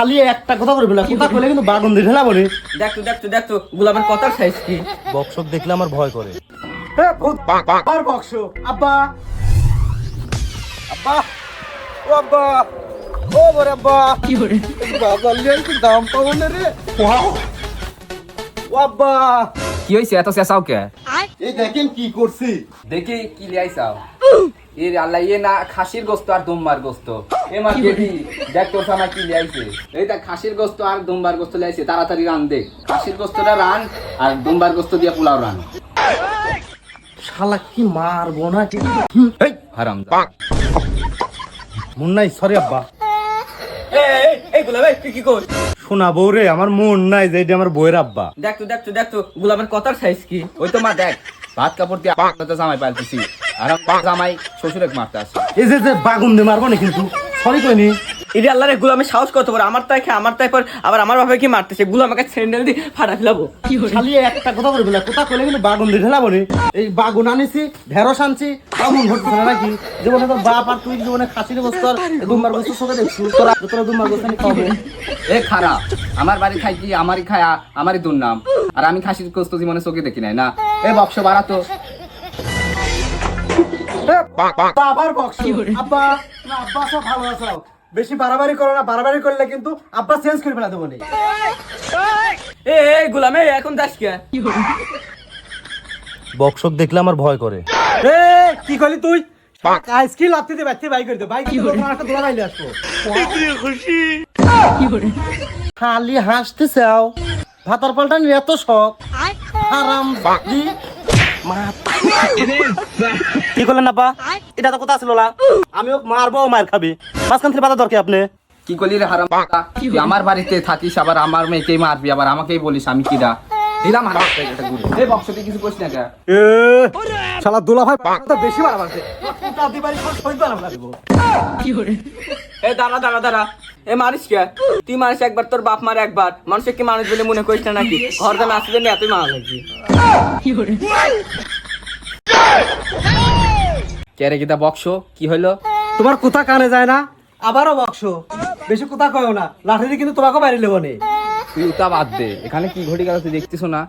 খালি একটা কথা বলবি না, কথা কইলে কিন্তু বাগুন দিয়ে ঢেলা বলি। দেখতো গোলামের কথার সাইজ কি। বক্সক দেখলে আমার ভয় করে। আর বক্স আব্বা আব্বা ও আব্বা ও বরে আব্বা কি করে বাবা লিয়ে দাম পাবো না রে। ওয়াও ও আব্বা কি হইছে এত চেঁচাও কে? এই দেখেন কি করছি। দেখি কি লিয়াইছাও। এ আল্লাহ এ না খাসির গোস্ত আর দুম্বার গোস্ত। এ মা কেডি দেখ তোর সামনে কি লিয়াইছে। এই দেখ খাসির গোস্ত আর দুম্বার গোস্ত লিয়াইছে, তাড়াতাড়ি রান দে। খাসির গোস্তটা রান আর দুম্বার গোস্ত দিয়ে পোলাও রান। শালা কি মারবো না কি। এই হারাম মন নাই, সরি আব্বা। এই গোলাম এই তুই কি কর? শোনা বউ রে, আমার মন নাই যে এটা আমার বউয়ের আব্বা। দেখতো গোলামের কথার সাইজ কি। ওই তো মা দেখ ভাত কাপড় দিয়ে তো জামাই পালতেছি আর জামাই শ্বশুরে মারতে আসে। এই যে বাগুন দিয়ে মারবো না কিন্তু, সরি কইনি। এই আল্লাহ রে গোলামের সাহস কত বড়, আমার তাই খা আমার তাই পর আবার আমার বাপে কি মারতেছে। গোলাম আমাকে স্যান্ডেল দিয়ে ফাটা ফেলাবো। খালি একটা কথা বলবি না, কথা কইলে কিন্তু বাগুন দিয়ে ঢেলা বলি। এই বাগুন আনিছি, ঢেঁড়স আনছি, কেমন ঘটছে না নাকি? জীবনে তোর বাপ আর তুই জীবনে খাসির গোস্ত আর দুম্বার গোস্ত চোখে দেখছু, তোরা দুম্বার গোস্ত আমি খাবো। এ খারাপ, আমার বাড়ি খাই কি আমারই খায় আমারই দুর্নাম, আর আমি খাসির গোস্ত জীবনে চোখে দেখি নাই না। এ বক্স বাড়াতো আবার বক্স আব্বা না, আব্বা সব ভালো আছো, বেশি বাড়াবাড়ি করো না, বাড়াবাড়ি করলে কিন্তু আব্বা চেঞ্জ করে ফেলা দেবো। এ গোলাম এখন যাস কে? বক্সক দেখলে আমার ভয় করে। এ কি করলি তুই? আইসক্রিম লাপতে দে, বাইতে বাই করে দে, বাই করে তোমার একটা দোলা বাইলে আসবো। খুশি খালি হাসতে চাও, ভাতার পাল্টা নিয়ে এত শখ হারাম বাকি মা। কি করলেন আব্বা? এটা তো কথা ছিল না, আমি ওকে মারবো, মার খাবি, মাঝখান থেকে বাধা দরকার আপনি। কি করলি রে হারাম, তুই আমার বাড়িতে থাকিস আবার আমার মেয়েকেই মারবি, আবার আমাকেই বলিস আমি কিরা দিলাম। এই বক্সতে কিছু কইস না কে? এ শালা দুলা ভাই তো বেশি মারা মারছে, কাঁদি বাড়ি সব সই মারা মারবো। এ দাঁড়া এ মারিস কে? তুই মারিস একবার, তোর বাপ মারে একবার, মানুষের কি মানুষ বলে মনে করিস না নাকি? ঘর দামে আসতে জন্য এতই মারা লাগছি। কে রে গীতা বক্স কি হইলো? তোমার কোথা কানে যায় না, আবারও বক্স, বেশি কোথা কয়ও না, লাঠিতে কিন্তু তোমাকে বাইরে লেবো নে। তুই উতা বাদ দে, এখানে কি ঘটি গেল তুই দেখতিস না?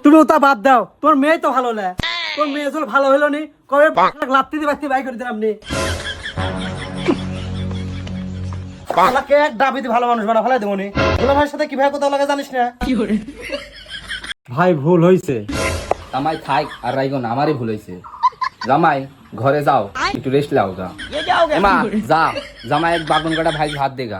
তুমি ওটা বাদ দাও, তোমার মেয়ে তো ভালো না, তোর মেয়ে যদি ভালো হইলো নি কবে লাত্তি দিয়ে বাচ্চা বাই করে দিলাম নি। শালাকে এক ডাবিতে ভালো মানুষ বানা ফেলাই দেবো নি। দুলা ভাইয়ের সাথে কিভাবে কথা লাগে জানিস না? ভাই ভুল হইছে। জামাই থাক আর রাইগো না, আমারই ভুল হয়েছে। জামাই ঘরে যাও, একটু রেস্ট লাও গা। মা যা, জামাই এক বাগুন কাটা ভাই ভাত দেগা।